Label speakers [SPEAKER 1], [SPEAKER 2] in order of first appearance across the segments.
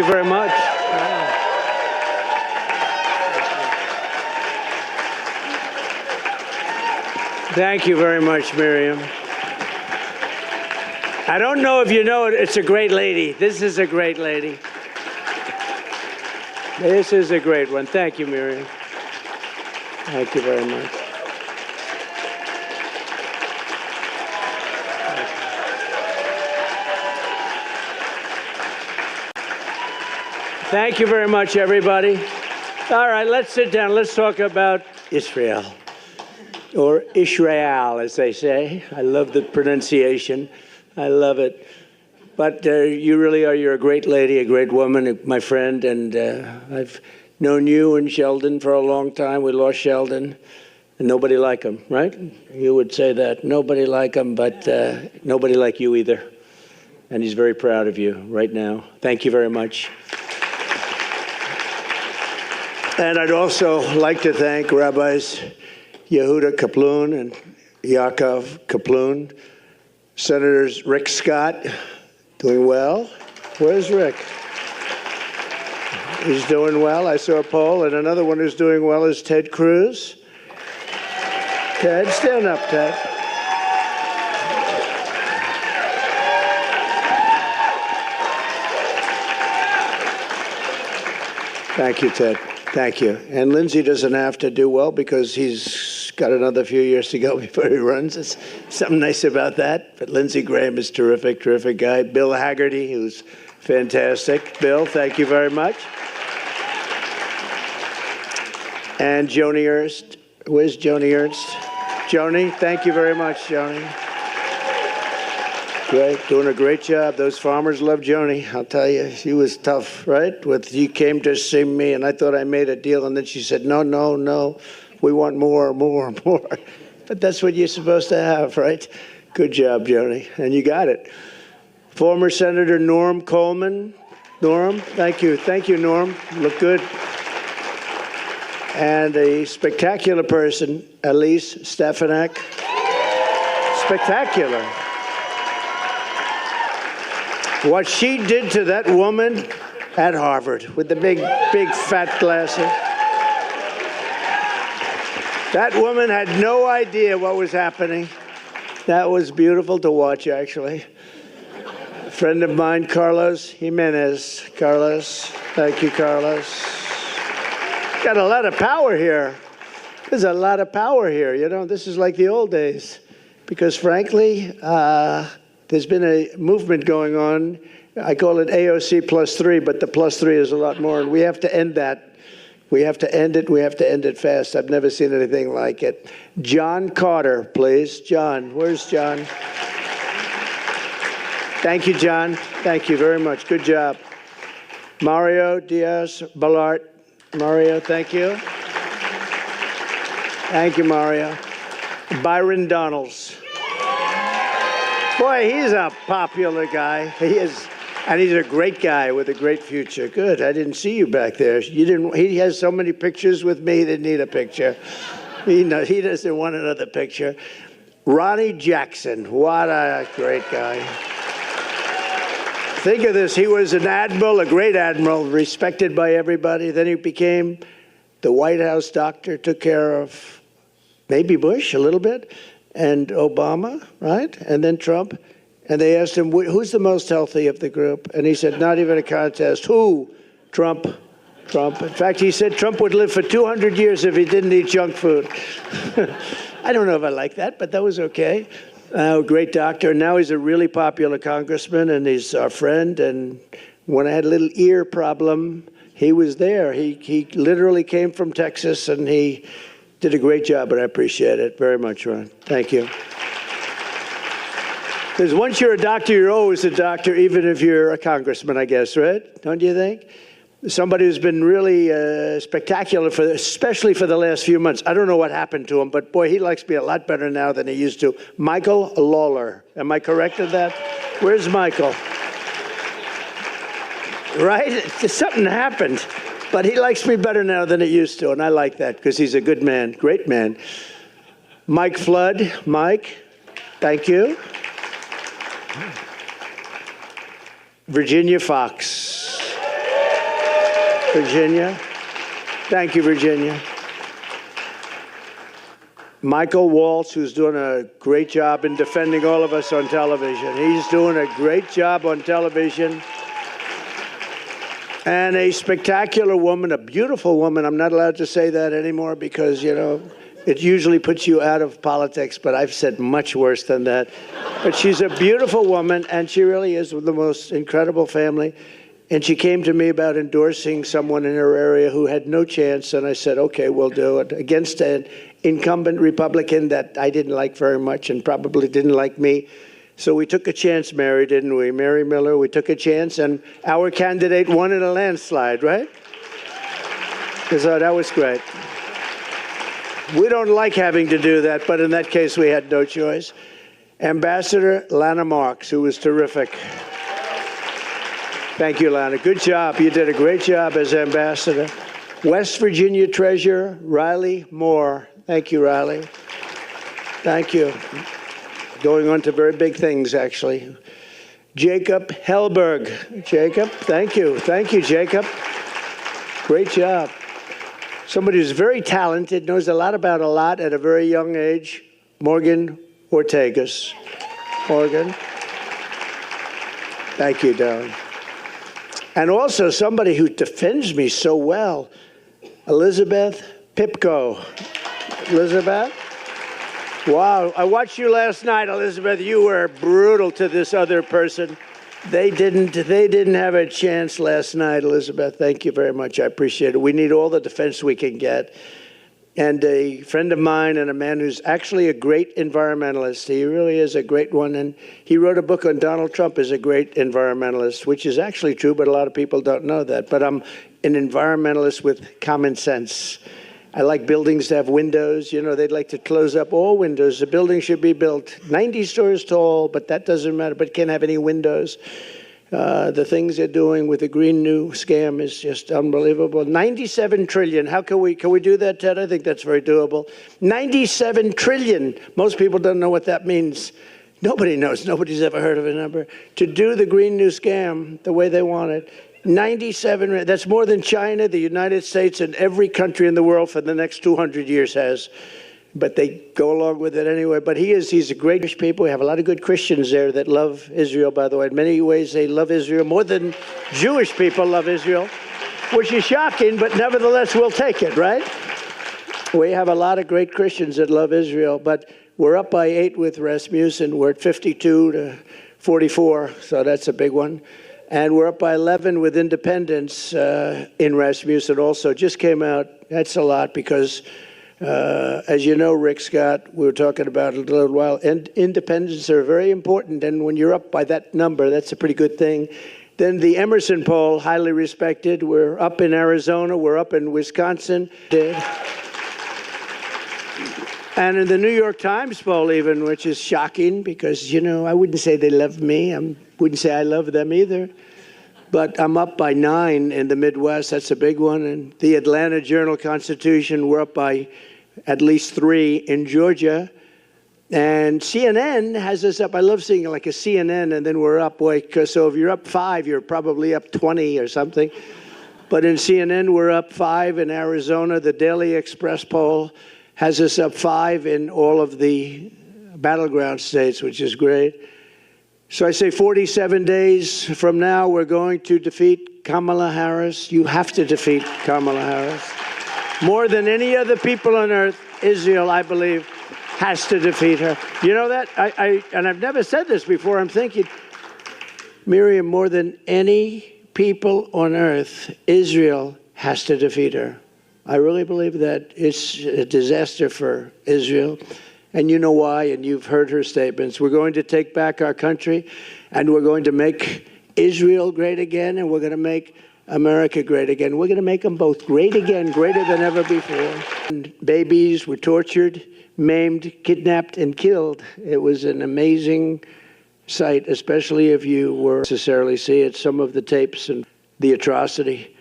[SPEAKER 1] very much. Wow. Thank you very much, Miriam. I don't know if you know it, it's a great lady. This is a great lady. This is a great one. Thank you, Miriam. Thank you very much. Thank you very much, everybody. All right, let's sit down. Let's talk about Israel, or Israel, as they say. I love the pronunciation. I love it. But you really are. You're a great lady, a great woman, my friend, and I've known you and Sheldon for a long time. We lost Sheldon, and nobody like him, right? You would say that. Nobody like him, but nobody like you either. And he's very proud of you right now. Thank you very much. And I'd also like to thank Rabbis Yehuda Kaplun and Yaakov Kaplun, Senators Rick Scott, doing well. Where's Rick? He's doing well. I saw a poll, and another one who's doing well is Ted Cruz. Ted, stand up, Ted. Thank you, Ted. Thank you. And Lindsey doesn't have to do well because he's got another few years to go before he runs. It's something nice about that. But Lindsey Graham is terrific, terrific guy. Bill Haggerty, who's fantastic. Bill, thank you very much. And Joni Ernst. Where's Joni Ernst? Joni, thank you very much, Joni. Great, doing a great job. Those farmers love Joni. I'll tell you, she was tough, right? You came to see me, and I thought I made a deal, and then she said, no, no, no, we want more, more, more. But that's what you're supposed to have, right? Good job, Joni, and you got it. Former Senator Norm Coleman. Norm, thank you. Thank you, Norm. You look good. And a spectacular person, Elise Stefanik. Spectacular. What she did to that woman at Harvard with the big, big fat glasses. That woman had no idea what was happening. That was beautiful to watch, actually. A friend of mine, Carlos Jimenez. Carlos, thank you, Carlos. Got a lot of power here. There's a lot of power here. You know, this is like the old days. Because frankly, there's been a movement going on. I call it AOC +3, but the +3 is a lot more, and we have to end that. We have to end it. We have to end it fast. I've never seen anything like it. John Carter, please. John, where's John? Thank you, John. Thank you very much. Good job. Mario Diaz-Balart. Mario, thank you. Thank you, Mario. Byron Donalds. Boy, he's a popular guy. He is, and he's a great guy with a great future. Good. I didn't see you back there. You didn't. He has so many pictures with me. He didn't need a picture. He doesn't want another picture. Ronnie Jackson. What a great guy. Think of this. He was an admiral, a great admiral, respected by everybody. Then he became the White House doctor, took care of maybe Bush a little bit, and Obama, right? And then Trump. And they asked him, who's the most healthy of the group? And he said, not even a contest. Who? Trump. Trump. In fact, he said Trump would live for 200 years if he didn't eat junk food. I don't know if I like that, but that was okay. Great doctor. And now he's a really popular congressman, and he's our friend. And when I had a little ear problem, he was there. He literally came from Texas, and he did a great job, and I appreciate it very much, Ron. Thank you. Because once you're a doctor, you're always a doctor, even if you're a congressman, I guess, right? Don't you think? Somebody who's been really spectacular, especially for the last few months. I don't know what happened to him, but boy, he likes me a lot better now than he used to. Michael Lawler. Am I correct in that? Where's Michael? Right? Something happened. But he likes me better now than he used to, and I like that because he's a good man, great man. Mike Flood. Mike, thank you. Virginia Fox. Virginia. Thank you, Virginia. Michael Waltz, who's doing a great job in defending all of us on television. He's doing a great job on television. And a spectacular woman, a beautiful woman. I'm not allowed to say that anymore because, you know, it usually puts you out of politics, but I've said much worse than that. But she's a beautiful woman, and she really is the most incredible family. And she came to me about endorsing someone in her area who had no chance, and I said, okay, we'll do it, against an incumbent Republican that I didn't like very much and probably didn't like me. So we took a chance, Mary, didn't we? Mary Miller, we took a chance, and our candidate won in a landslide, right? So that was great. We don't like having to do that, but in that case, we had no choice. Ambassador Lana Marks, who was terrific. Thank you, Lana. Good job. You did a great job as ambassador. West Virginia Treasurer Riley Moore. Thank you, Riley. Thank you. Going on to very big things, actually. Jacob Hellberg. Jacob, thank you. Thank you, Jacob. Great job. Somebody who's very talented, knows a lot about a lot at a very young age. Morgan Ortegas. Morgan. Thank you, darling. And also somebody who defends me so well, Elizabeth Pipko. Elizabeth? Wow, I watched you last night, Elizabeth. You were brutal to this other person. They didn't have a chance last night, Elizabeth. Thank you very much. I appreciate it. We need all the defense we can get. And a friend of mine and a man who's actually a great environmentalist. He really is a great one. And he wrote a book on Donald Trump as a great environmentalist, which is actually true, but a lot of people don't know that. But I'm an environmentalist with common sense. I like buildings to have windows. You know, they'd like to close up all windows. The building should be built 90 stories tall, but that doesn't matter, but can't have any windows. The things they're doing with the Green New scam is just unbelievable. 97 trillion. How can we do that, Ted? I think that's very doable. 97 trillion. Most people don't know what that means. Nobody knows. Nobody's ever heard of a number. To do the Green New scam the way they want it. 97, that's more than China, the United States, and every country in the world for the next 200 years has. But they go along with it anyway. But he's a great people. We have a lot of good Christians there that love Israel, by the way. In many ways, they love Israel more than Jewish people love Israel, which is shocking, but nevertheless, we'll take it, right? We have a lot of great Christians that love Israel, but we're up by 8 with Rasmussen. We're at 52 to 44, so that's a big one. And we're up by 11 with independents in Rasmussen also. Just came out. That's a lot because, as you know, Rick Scott, we were talking about it a little while, and independents are very important. And when you're up by that number, that's a pretty good thing. Then the Emerson poll, highly respected. We're up in Arizona. We're up in Wisconsin. And in the New York Times poll even, which is shocking because, you know, I wouldn't say they love me. I wouldn't say I love them either. But I'm up by 9 in the Midwest. That's a big one. And the Atlanta Journal-Constitution, we're up by at least 3 in Georgia. And CNN has us up. I love seeing like a CNN, and then we're up. So if you're up 5, you're probably up 20 or something. But in CNN, we're up 5 in Arizona. The Daily Express poll has us up 5 in all of the battleground states, which is great. So I say 47 days from now, we're going to defeat Kamala Harris. You have to defeat Kamala Harris. More than any other people on earth, Israel, I believe, has to defeat her. You know that? And I've never said this before. I'm thinking, Miriam, more than any people on earth, Israel has to defeat her. I really believe that it's a disaster for Israel. And you know why, and you've heard her statements. We're going to take back our country, and we're going to make Israel great again, and we're going to make America great again. We're going to make them both great again, greater than ever before. And babies were tortured, maimed, kidnapped, and killed. It was an amazing sight, especially if you were necessarily see it, some of the tapes and the atrocity.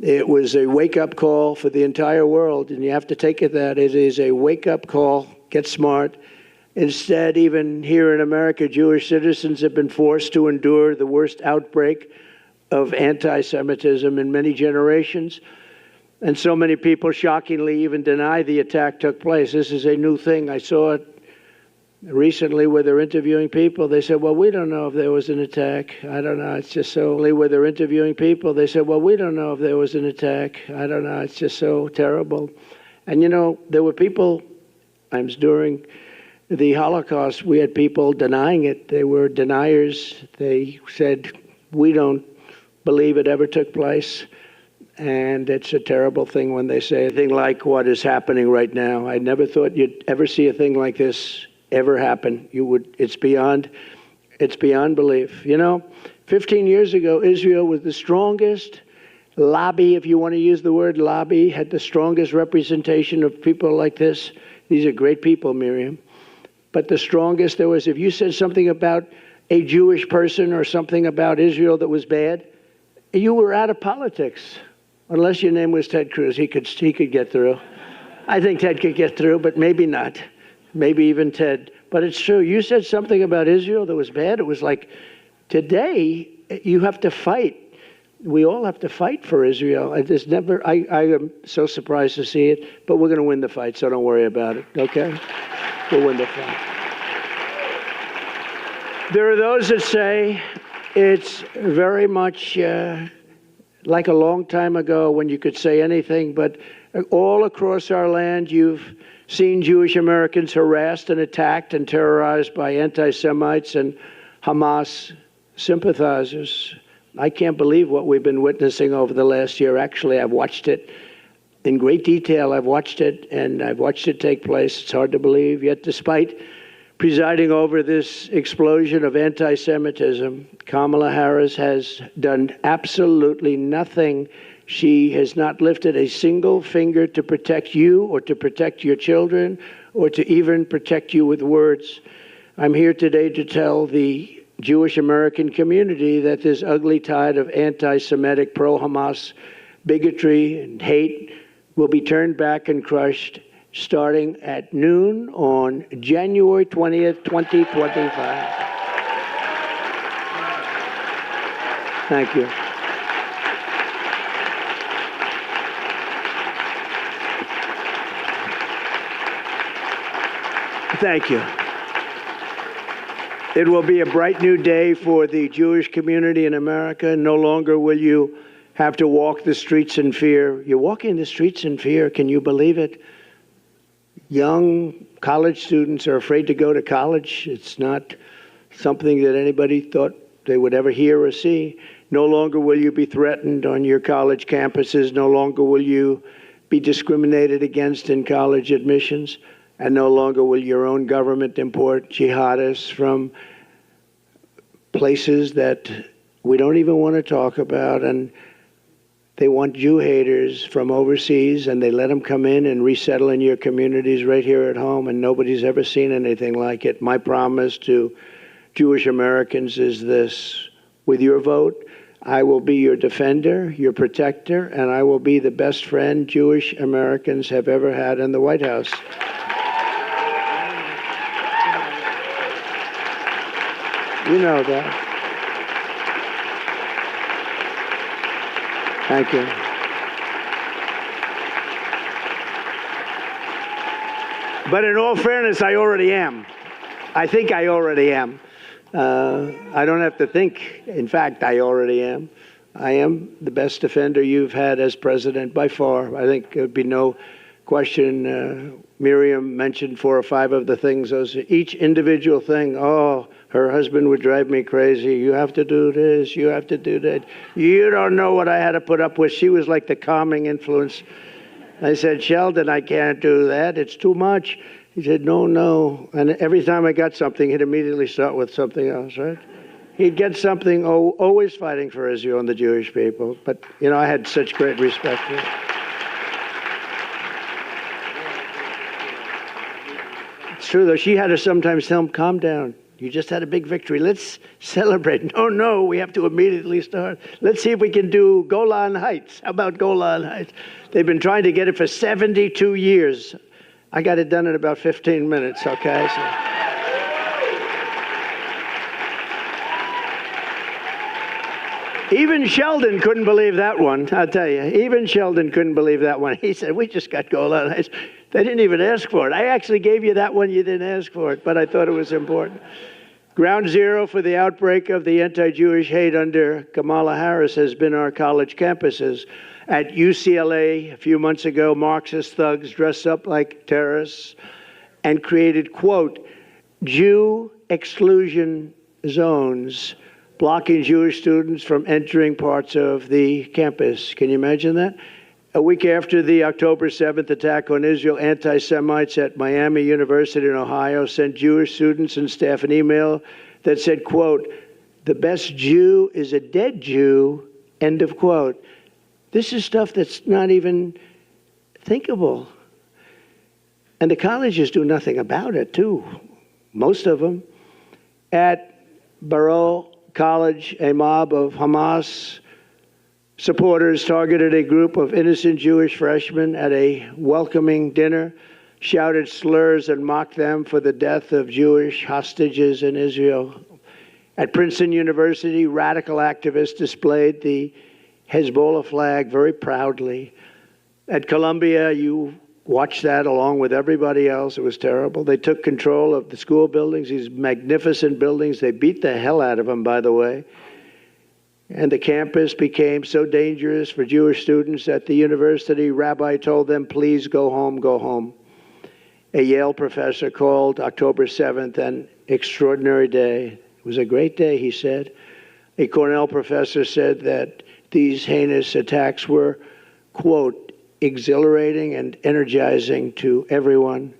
[SPEAKER 1] It was a wake-up call for the entire world, and you have to take it that. It is a wake-up call. Get smart. Instead, even here in America, Jewish citizens have been forced to endure the worst outbreak of anti-Semitism in many generations. And so many people shockingly even deny the attack took place. This is a new thing. I saw it recently where they're interviewing people. They said, well, we don't know if there was an attack. I don't know. It's just so... Where they're interviewing people, they said, well, we don't know if there was an attack. I don't know. It's just so terrible. And, you know, there were people, times during the Holocaust, we had people denying it. They were deniers. They said, we don't believe it ever took place. And it's a terrible thing when they say a thing like what is happening right now. I never thought you'd ever see a thing like this ever happen. It's beyond belief. You know, 15 years ago, Israel was the strongest lobby, if you want to use the word lobby, had the strongest representation of people like this. These are great people, Miriam. But the strongest there was, if you said something about a Jewish person or something about Israel that was bad, you were out of politics. Unless your name was Ted Cruz, he could get through. I think Ted could get through, but maybe not. Maybe even Ted. But it's true. You said something about Israel that was bad. It was like, today, you have to fight. We all have to fight for Israel. I am so surprised to see it, but we're going to win the fight, so don't worry about it, okay? We'll win the fight. There are those that say it's very much like a long time ago when you could say anything, but all across our land, you've seen Jewish Americans harassed and attacked and terrorized by anti-Semites and Hamas sympathizers. I can't believe what we've been witnessing over the last year. Actually, I've watched it in great detail. I've watched it, and I've watched it take place. It's hard to believe. Yet, despite presiding over this explosion of anti-Semitism, Kamala Harris has done absolutely nothing. She has not lifted a single finger to protect you or to protect your children or to even protect you with words. I'm here today to tell the Jewish American community that this ugly tide of anti-Semitic, pro-Hamas bigotry and hate will be turned back and crushed starting at noon on January 20th, 2025. Thank you. Thank you. It will be a bright new day for the Jewish community in America. No longer will you have to walk the streets in fear. You're walking the streets in fear. Can you believe it? Young college students are afraid to go to college. It's not something that anybody thought they would ever hear or see. No longer will you be threatened on your college campuses. No longer will you be discriminated against in college admissions. And no longer will your own government import jihadists from places that we don't even want to talk about. And they want Jew haters from overseas, and they let them come in and resettle in your communities right here at home, and nobody's ever seen anything like it. My promise to Jewish Americans is this: with your vote, I will be your defender, your protector, and I will be the best friend Jewish Americans have ever had in the White House. You know that. Thank you. But in all fairness, I already am. I think I already am. I don't have to think. In fact, I already am. I am the best defender you've had as president by far. I think there'd be no question. Miriam mentioned 4 or 5 of the things. Those each individual thing. Oh, her husband would drive me crazy. You have to do this. You have to do that. You don't know what I had to put up with. She was like the calming influence. I said, Sheldon, I can't do that. It's too much. He said, no. And every time I got something, he'd immediately start with something else, right? He'd get something, always fighting for Israel and the Jewish people. But, you know, I had such great respect for it. It's true, though. She had to sometimes tell him, calm down. You just had a big victory. Let's celebrate. No, we have to immediately start. Let's see if we can do Golan Heights. How about Golan Heights? They've been trying to get it for 72 years. I got it done in about 15 minutes, okay? So. Even Sheldon couldn't believe that one, I'll tell you. Even Sheldon couldn't believe that one. He said, we just got Golan Heights. They didn't even ask for it. I actually gave you that one, you didn't ask for it, but I thought it was important. Ground zero for the outbreak of the anti-Jewish hate under Kamala Harris has been our college campuses. At UCLA, a few months ago, Marxist thugs dressed up like terrorists and created, quote, Jew exclusion zones, blocking Jewish students from entering parts of the campus. Can you imagine that? A week after the October 7th attack on Israel, anti-Semites at Miami University in Ohio sent Jewish students and staff an email that said, quote, the best Jew is a dead Jew, end of quote. This is stuff that's not even thinkable. And the colleges do nothing about it, too. Most of them. At Baruch College, a mob of Hamas supporters targeted a group of innocent Jewish freshmen at a welcoming dinner, shouted slurs and mocked them for the death of Jewish hostages in Israel. At Princeton University, radical activists displayed the Hezbollah flag very proudly. At Columbia, you watched that along with everybody else. It was terrible. They took control of the school buildings, these magnificent buildings. They beat the hell out of them, by the way. And the campus became so dangerous for Jewish students at the university, rabbi told them, please go home, go home. A Yale professor called October 7th an extraordinary day. It was a great day, he said. A Cornell professor said that these heinous attacks were, quote, exhilarating and energizing to everyone.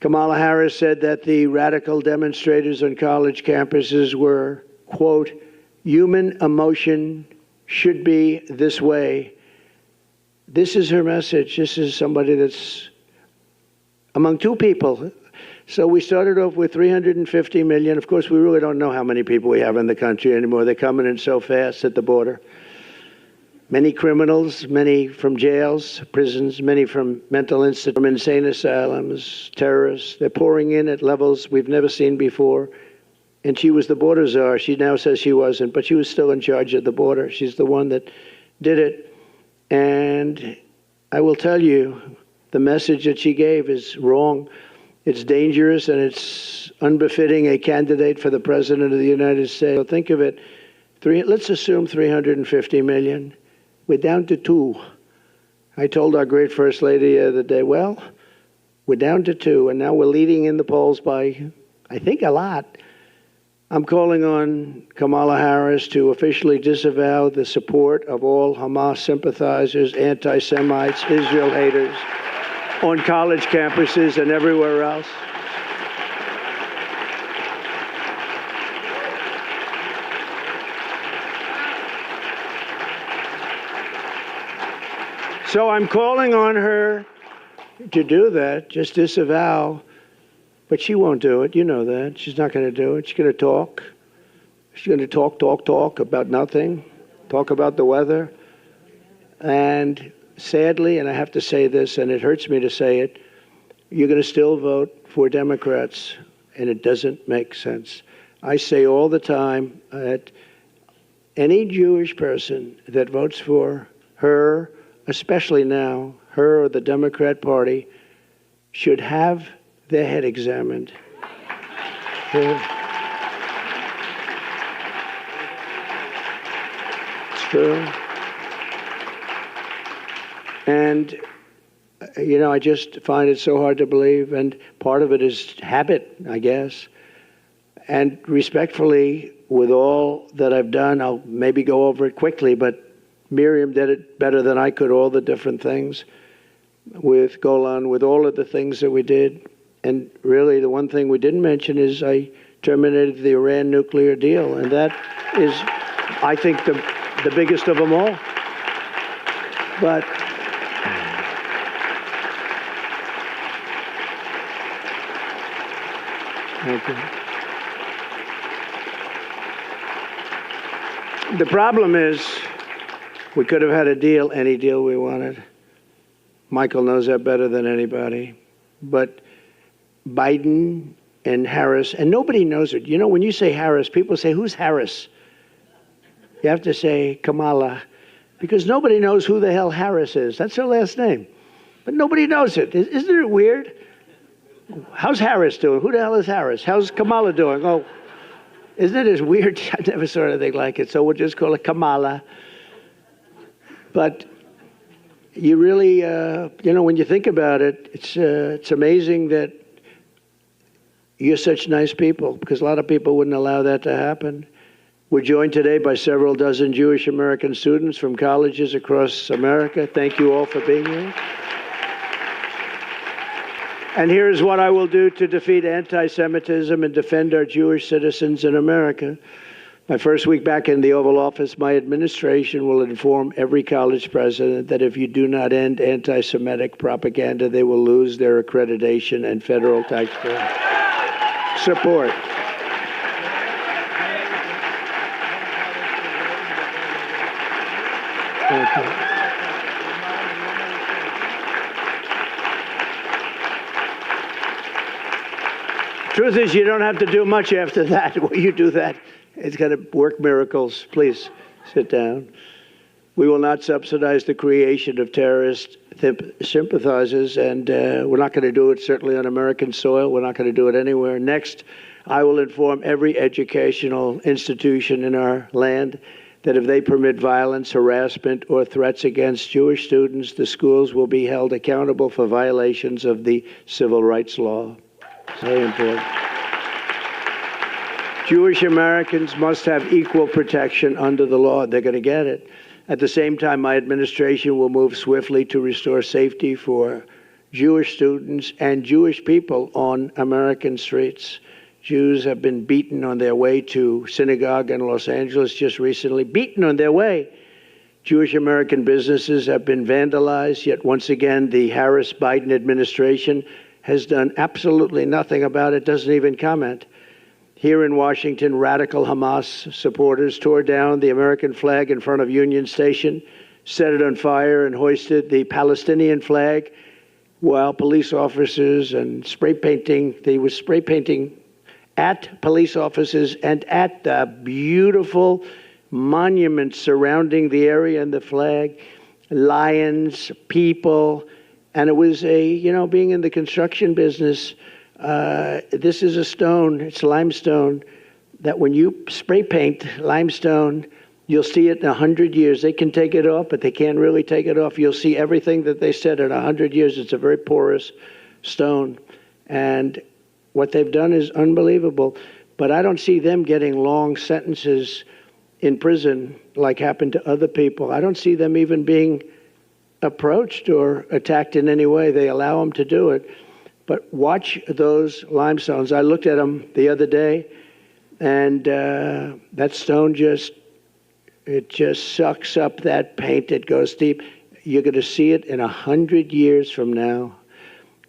[SPEAKER 1] Kamala Harris said that the radical demonstrators on college campuses were, quote, human emotion should be this way. This is her message. This is somebody that's among two people. So we started off with 350 million. Of course, we really don't know how many people we have in the country anymore. They're coming in so fast at the border. Many criminals, many from jails, prisons, many from mental institutes, from insane asylums, terrorists. They're pouring in at levels we've never seen before. And she was the border czar. She now says she wasn't, but she was still in charge of the border. She's the one that did it. And I will tell you, the message that she gave is wrong. It's dangerous, and it's unbefitting a candidate for the President of the United States. So think of it. Let's assume 350 million. We're down to 2. I told our great First Lady the other day, well, we're down to 2, and now we're leading in the polls by, I think, a lot. I'm calling on Kamala Harris to officially disavow the support of all Hamas sympathizers, anti-Semites, Israel haters on college campuses and everywhere else. So I'm calling on her to do that, just disavow. But she won't do it. You know that. She's not going to do it. She's going to talk. She's going to talk about nothing, talk about the weather. And sadly, and I have to say this, and it hurts me to say it, you're going to still vote for Democrats, and it doesn't make sense. I say all the time that any Jewish person that votes for her, especially now, her or the Democrat Party, should have their head examined. Yeah. It's true. And, you know, I just find it so hard to believe, and part of it is habit, I guess. And respectfully, with all that I've done, I'll maybe go over it quickly, but Miriam did it better than I could, all the different things with Golan, with all of the things that we did. And really, the one thing we didn't mention is I terminated the Iran nuclear deal. And that is, I think, the biggest of them all. But thank you. The problem is we could have had a deal, any deal we wanted. Michael knows that better than anybody. But Biden and Harris, and nobody knows it. You know, when you say Harris, people say, who's Harris? You have to say Kamala, because nobody knows who the hell Harris is. That's her last name. But nobody knows it. Isn't it weird? How's Harris doing? Who the hell is Harris? How's Kamala doing? Oh, isn't it as weird? I never saw anything like it. So we'll just call it Kamala. But you really, when you think about it, it's amazing that you're such nice people, because a lot of people wouldn't allow that to happen. We're joined today by several dozen Jewish American students from colleges across America. Thank you all for being here. And here is what I will do to defeat anti-Semitism and defend our Jewish citizens in America. My first week back in the Oval Office, my administration will inform every college president that if you do not end anti-Semitic propaganda, they will lose their accreditation and federal taxpayer support. Thank you. Truth is, you don't have to do much after that. When you do that, it's going to work miracles. Please sit down. We will not subsidize the creation of terrorist sympathizers, and we're not going to do it certainly on American soil. We're not going to do it anywhere. Next, I will inform every educational institution in our land that if they permit violence, harassment, or threats against Jewish students, the schools will be held accountable for violations of the civil rights law. Very important. Jewish Americans must have equal protection under the law. They're going to get it. At the same time, my administration will move swiftly to restore safety for Jewish students and Jewish people on American streets. Jews have been beaten on their way to synagogue in Los Angeles just recently, beaten on their way. Jewish American businesses have been vandalized, yet once again, the Harris-Biden administration has done absolutely nothing about it, doesn't even comment. Here in Washington, radical Hamas supporters tore down the American flag in front of Union Station, set it on fire, and hoisted the Palestinian flag, while police officers and they were spray painting at police officers and at the beautiful monuments surrounding the area and the flag, lions, people. And it was being in the construction business, this is a stone, it's limestone, that when you spray paint limestone, you'll see it in 100 years. They can take it off, but they can't really take it off. You'll see everything that they said in 100 years. It's a very porous stone. And what they've done is unbelievable. But I don't see them getting long sentences in prison like happened to other people. I don't see them even being approached or attacked in any way. They allow them to do it. But watch those limestones. I looked at them the other day, and that stone just sucks up that paint. It goes deep. You're going to see it in 100 years from now.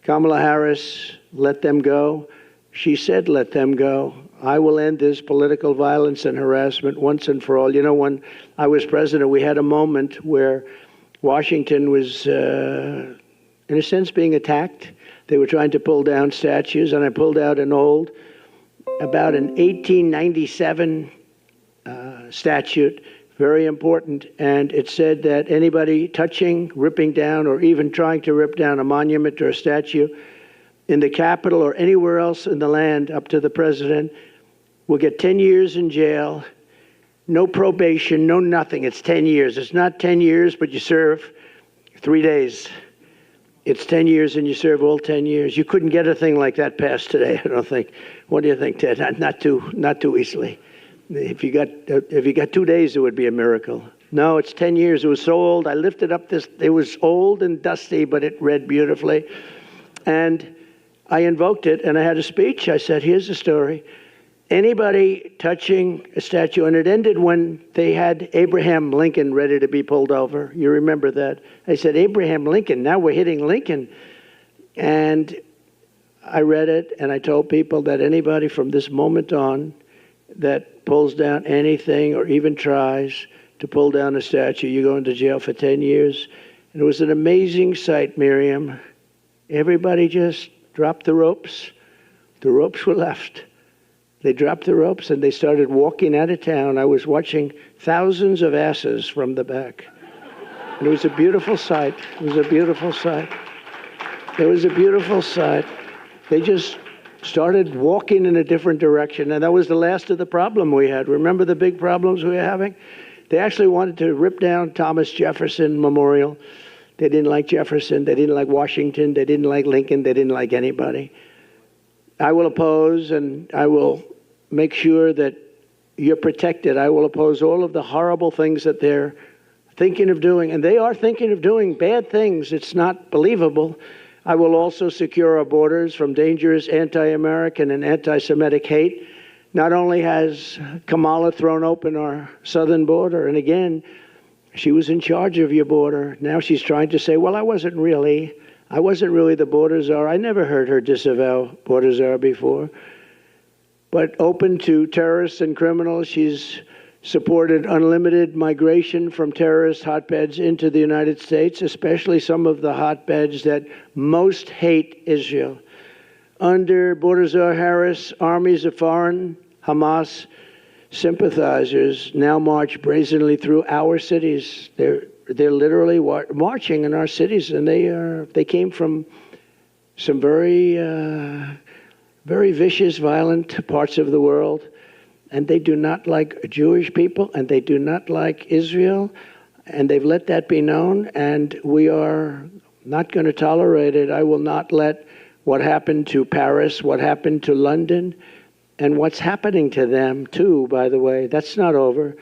[SPEAKER 1] Kamala Harris, let them go. She said, let them go. I will end this political violence and harassment once and for all. You know, when I was president, we had a moment where Washington was, in a sense, being attacked. They were trying to pull down statues, and I pulled out about an 1897 statute, very important, and it said that anybody touching, ripping down, or even trying to rip down a monument or a statue in the Capitol or anywhere else in the land up to the president will get 10 years in jail. No probation, no nothing. It's 10 years. It's not 10 years, but you serve 3 days. It's 10 years and you serve all 10 years. You couldn't get a thing like that passed today, I don't think. What do you think, Ted? Not too easily. If you got 2 days, it would be a miracle. No, it's 10 years. It was so old. I lifted up this. It was old and dusty, but it read beautifully. And I invoked it, and I had a speech. I said, here's the story. Anybody touching a statue, and it ended when they had Abraham Lincoln ready to be pulled over. You remember that? I said, Abraham Lincoln, now we're hitting Lincoln. And I read it, and I told people that anybody from this moment on that pulls down anything or even tries to pull down a statue, you go into jail for 10 years. And it was an amazing sight, Miriam. Everybody just dropped the ropes. The ropes were left. They dropped the ropes and they started walking out of town. I was watching thousands of asses from the back. And it was a beautiful sight. It was a beautiful sight. It was a beautiful sight. They just started walking in a different direction. And that was the last of the problem we had. Remember the big problems we were having? They actually wanted to rip down Thomas Jefferson Memorial. They didn't like Jefferson. They didn't like Washington. They didn't like Lincoln. They didn't like anybody. I will oppose, and I will make sure that you're protected. I will oppose all of the horrible things that they're thinking of doing, and they are thinking of doing bad things. It's not believable. I will also secure our borders from dangerous anti-American and anti-Semitic hate. Not only has Kamala thrown open our southern border, and again, she was in charge of your border. Now she's trying to say, well, I wasn't really the border czar. I never heard her disavow border czar before. But open to terrorists and criminals, she's supported unlimited migration from terrorist hotbeds into the United States, especially some of the hotbeds that most hate Israel. Under border czar Harris, armies of foreign Hamas sympathizers now march brazenly through our cities. They're literally marching in our cities, and they came from some very vicious, violent parts of the world, and they do not like Jewish people, and they do not like Israel, and they've let that be known, and we are not going to tolerate it. I will not let what happened to Paris, what happened to London, and what's happening to them, too, by the way. That's not over.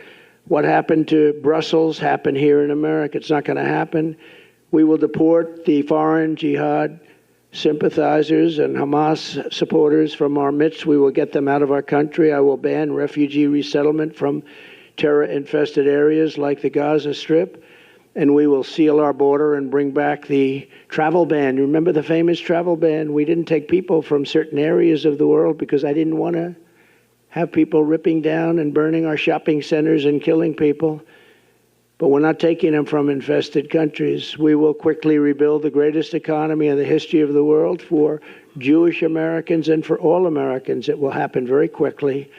[SPEAKER 1] What happened to Brussels happened here in America. It's not going to happen. We will deport the foreign jihad sympathizers and Hamas supporters from our midst. We will get them out of our country. I will ban refugee resettlement from terror-infested areas like the Gaza Strip. And we will seal our border and bring back the travel ban. Remember the famous travel ban? We didn't take people from certain areas of the world because I didn't want to have people ripping down and burning our shopping centers and killing people. But we're not taking them from infested countries. We will quickly rebuild the greatest economy in the history of the world for Jewish Americans and for all Americans. It will happen very quickly.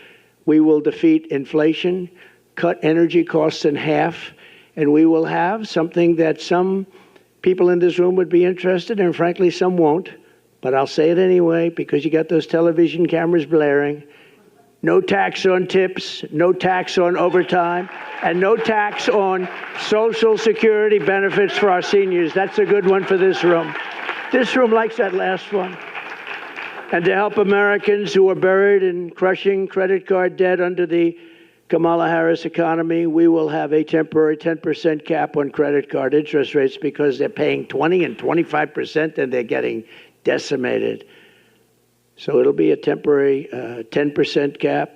[SPEAKER 1] We will defeat inflation, cut energy costs in half, and we will have something that some people in this room would be interested in, and frankly, some won't. But I'll say it anyway because you got those television cameras blaring. No tax on tips, no tax on overtime, and no tax on Social Security benefits for our seniors. That's a good one for this room. This room likes that last one. And to help Americans who are buried in crushing credit card debt under the Kamala Harris economy, we will have a temporary 10% cap on credit card interest rates because they're paying 20 and 25% and they're getting decimated. So it'll be a temporary 10% cap.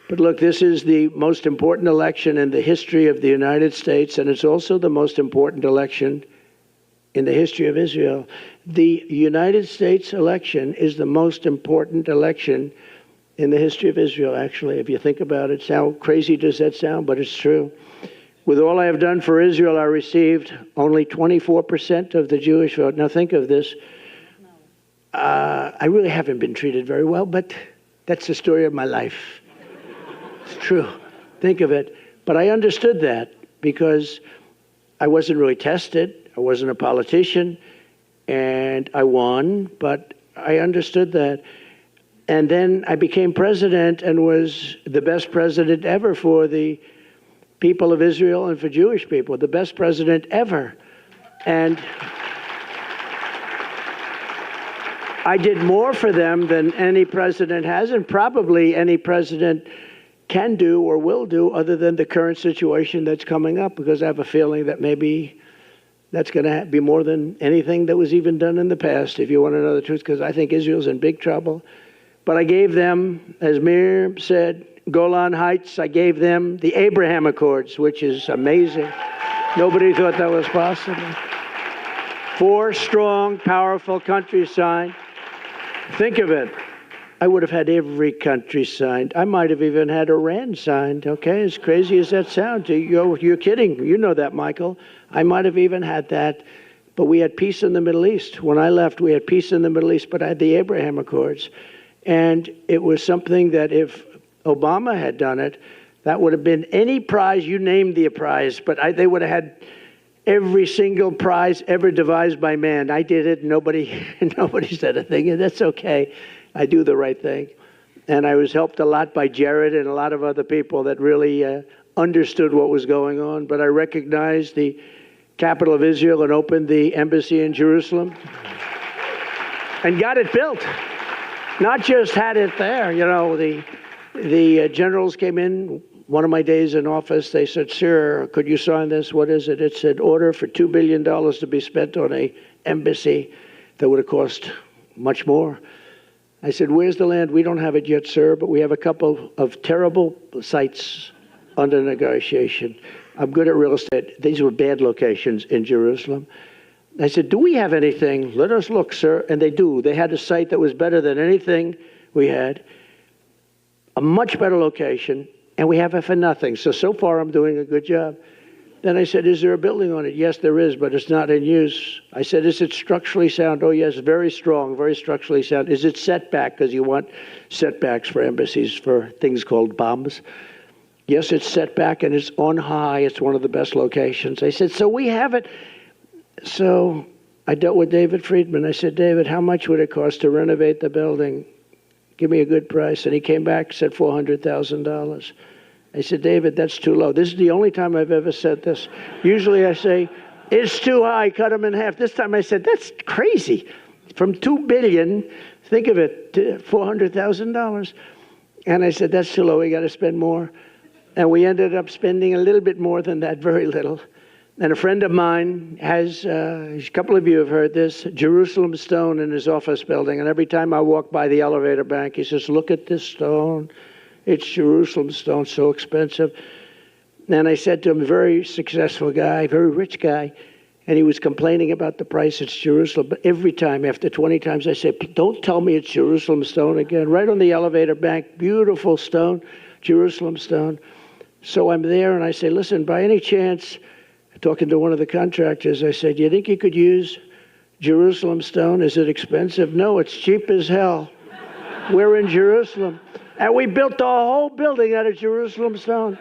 [SPEAKER 1] But look, this is the most important election in the history of the United States, and it's also the most important election in the history of Israel. The United States election is the most important election in the history of Israel, actually, if you think about it. How crazy does that sound? But it's true. With all I have done for Israel, I received only 24% of the Jewish vote. Now think of this. I really haven't been treated very well, but that's the story of my life. It's true. Think of it. But I understood that because I wasn't really tested. I wasn't a politician, and I won, but I understood that. And then I became president and was the best president ever for the people of Israel and for Jewish people, the best president ever. And I did more for them than any president has, and probably any president can do or will do, other than the current situation that's coming up, because I have a feeling that maybe that's going to be more than anything that was even done in the past, if you want to know the truth, because I think Israel's in big trouble. But I gave them, as Mir said, Golan Heights. I gave them the Abraham Accords, which is amazing. Nobody thought that was possible. 4 strong, powerful countries signed. Think of it. I would have had every country signed. I might have even had Iran signed, okay? As crazy as that sounds. You're kidding. You know that, Michael. I might have even had that. But we had peace in the Middle East. When I left, we had peace in the Middle East, but I had the Abraham Accords. And it was something that if Obama had done it, that would have been any prize, you named the prize, but they would have had every single prize ever devised by man. I did it. Nobody said a thing. And that's okay. I do the right thing. And I was helped a lot by Jared and a lot of other people that really understood what was going on. But I recognized the capital of Israel and opened the embassy in Jerusalem and got it built. Not just had it there. You know, the generals came in. One of my days in office, they said, "Sir, could you sign this? What is it?" It said, "Order for $2 billion to be spent on a embassy that would have cost much more." I said, "Where's the land?" "We don't have it yet, sir, but we have a couple of terrible sites under negotiation." I'm good at real estate. These were bad locations in Jerusalem. I said, "Do we have anything? Let us look, sir." And they do. They had a site that was better than anything we had, a much better location. And we have it for nothing. So far, I'm doing a good job. Then I said, "Is there a building on it?" "Yes, there is, but it's not in use." I said, "Is it structurally sound?" "Oh, yes, very strong, very structurally sound." "Is it setback?" Because you want setbacks for embassies for things called bombs. "Yes, it's setback, and it's on high. It's one of the best locations." I said, "So we have it." So I dealt with David Friedman. I said, "David, how much would it cost to renovate the building? Give me a good price." And he came back, said $400,000. I said, "David, that's too low." This is the only time I've ever said this. Usually I say, "It's too high, cut them in half." This time I said, "That's crazy. From $2 billion, think of it, to $400,000. And I said, "That's too low, we got to spend more." And we ended up spending a little bit more than that, very little. And a friend of mine has, a couple of you have heard this, Jerusalem stone in his office building. And every time I walk by the elevator bank, he says, "Look at this stone. It's Jerusalem stone, so expensive." And I said to him, very successful guy, very rich guy, and he was complaining about the price. "It's Jerusalem." But every time, after 20 times, I say, "Don't tell me it's Jerusalem stone again." Right on the elevator bank, beautiful stone, Jerusalem stone. So I'm there, and I say, "Listen, by any chance," talking to one of the contractors, I said, "Do you think you could use Jerusalem stone? Is it expensive?" "No, it's cheap as hell. We're in Jerusalem." And we built the whole building out of Jerusalem stone.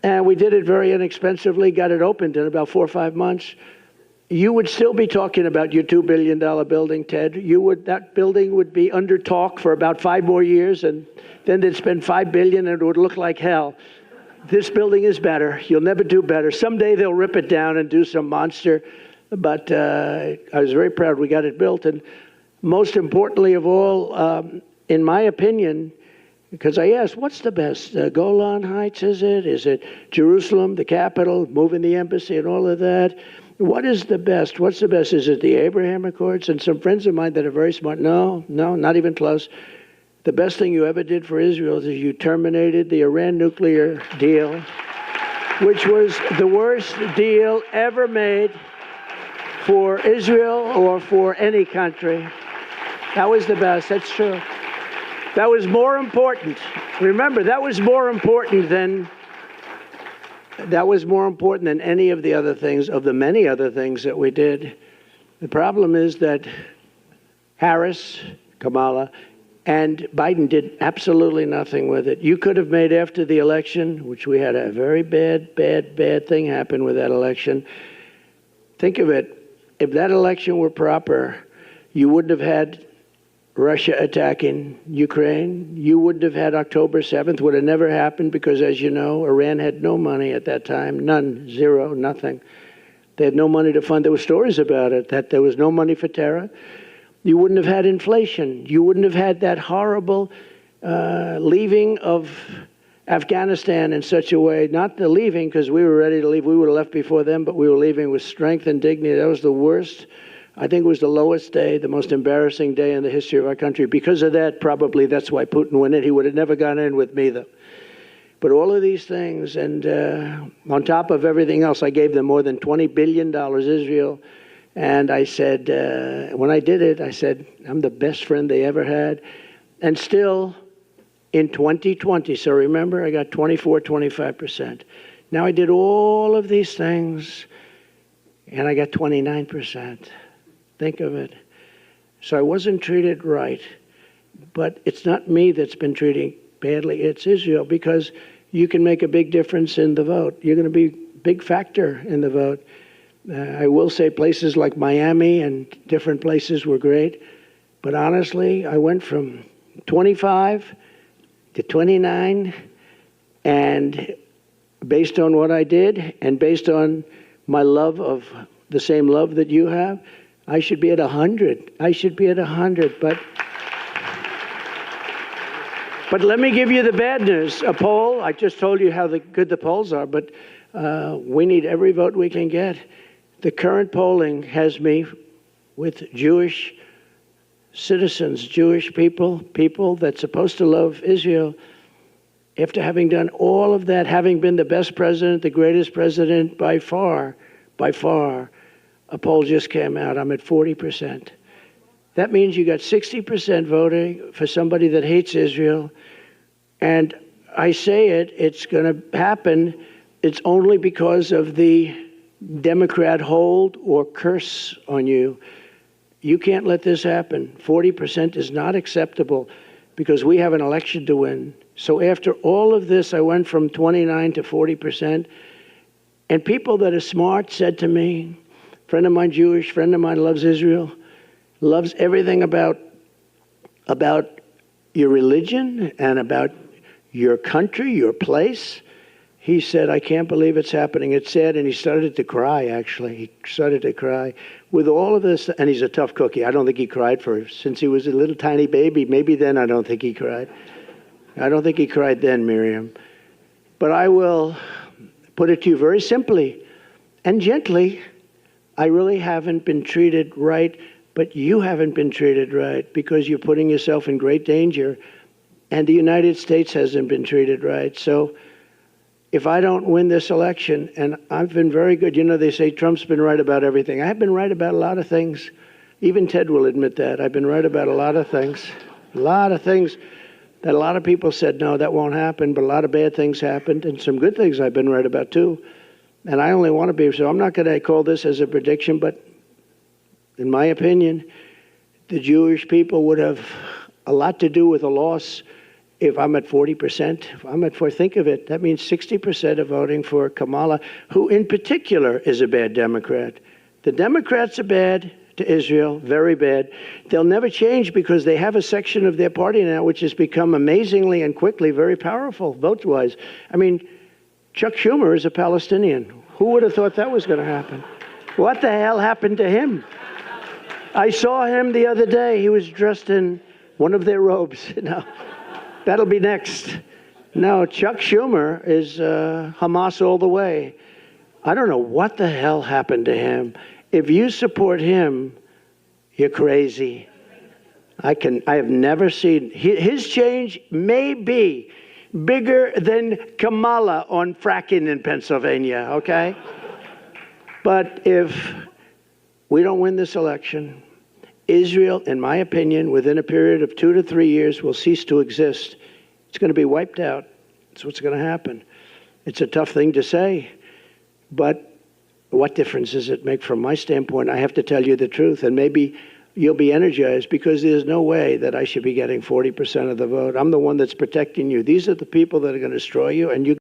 [SPEAKER 1] And we did it very inexpensively, got it opened in about 4 or 5 months. You would still be talking about your $2 billion building, Ted. That building would be under talk for about 5 more years, and then they'd spend $5 billion and it would look like hell. This building is better. You'll never do better. Someday they'll rip it down and do some monster. But I was very proud we got it built. And most importantly of all, in my opinion, because I asked, what's the best? Golan Heights, is it? Is it Jerusalem, the capital, moving the embassy and all of that? What is the best? What's the best? Is it the Abraham Accords? And some friends of mine that are very smart, no, not even close. The best thing you ever did for Israel is you terminated the Iran nuclear deal, which was the worst deal ever made for Israel or for any country. That was the best. That's true. That was more important. Remember, that was more important than any of the other things, of the many other things that we did. The problem is that Harris, Kamala, and Biden did absolutely nothing with it. You could have made after the election, which we had a very bad thing happen with that election. Think of it. If that election were proper, you wouldn't have had Russia attacking Ukraine. You wouldn't have had October 7th, would have never happened because, as you know, Iran had no money at that time. None, zero, nothing. They had no money to fund. There were stories about it, that there was no money for terror. You wouldn't have had inflation. You wouldn't have had that horrible leaving of Afghanistan in such a way, not the leaving because we were ready to leave. We would have left before them, but we were leaving with strength and dignity. That was the worst. I think it was the lowest day, the most embarrassing day in the history of our country. Because of that, probably that's why Putin went in. He would have never gone in with me, though. But all of these things, and on top of everything else, I gave them more than $20 billion, Israel. And I said, when I did it, I said, I'm the best friend they ever had. And still, in 2020, so remember, I got 25%. Now I did all of these things, and I got 29%. Think of it. So I wasn't treated right. But it's not me that's been treating badly, it's Israel, because you can make a big difference in the vote. You're going to be a big factor in the vote. I will say places like Miami and different places were great. But honestly, I went from 25 to 29, and based on what I did and based on my love of the same love that you have, I should be at 100. I should be at 100. But let me give you the bad news. A poll, I just told you how good the polls are, but we need every vote we can get. The current polling has me with Jewish citizens, Jewish people that's supposed to love Israel. After having done all of that, having been the best president, the greatest president by far, a poll just came out. I'm at 40%. That means you got 60% voting for somebody that hates Israel. And I say it's going to happen. It's only because of the Democrat hold or curse on you. You can't let this happen. 40% is not acceptable because we have an election to win. So after all of this, I went from 29 to 40%. And people that are smart said to me, friend of mine Jewish, friend of mine loves Israel, loves everything about your religion and about your country, your place. He said, I can't believe it's happening. It's sad. And he started to cry, actually. He started to cry. With all of this, and he's a tough cookie. I don't think he cried since he was a little tiny baby. Maybe then I don't think he cried. I don't think he cried then, Miriam. But I will put it to you very simply and gently. I really haven't been treated right, but you haven't been treated right because you're putting yourself in great danger, and the United States hasn't been treated right. So if I don't win this election, and I've been very good, you know, they say Trump's been right about everything. I've been right about a lot of things. Even Ted will admit that. I've been right about a lot of things that a lot of people said, no, that won't happen, but a lot of bad things happened, and some good things I've been right about too. And I only want to be, so I'm not going to call this as a prediction, but in my opinion, the Jewish people would have a lot to do with a loss if I'm at 40%. If I'm at 4, think of it, that means 60% are voting for Kamala, who in particular is a bad Democrat. The Democrats are bad to Israel, very bad. They'll never change because they have a section of their party now which has become amazingly and quickly very powerful, vote-wise. I mean, Chuck Schumer is a Palestinian. Who would have thought that was going to happen? What the hell happened to him? I saw him the other day. He was dressed in one of their robes. No, that'll be next. No, Chuck Schumer is Hamas all the way. I don't know what the hell happened to him. If you support him, you're crazy. I have never seen his change may be bigger than Kamala on fracking in Pennsylvania, okay? But if we don't win this election, Israel, in my opinion, within a period of 2 to 3 years, will cease to exist. It's going to be wiped out. That's what's going to happen. It's a tough thing to say, but what difference does it make from my standpoint? I have to tell you the truth, and maybe you'll be energized because there's no way that I should be getting 40% of the vote. I'm the one that's protecting you. These are the people that are going to destroy you, and you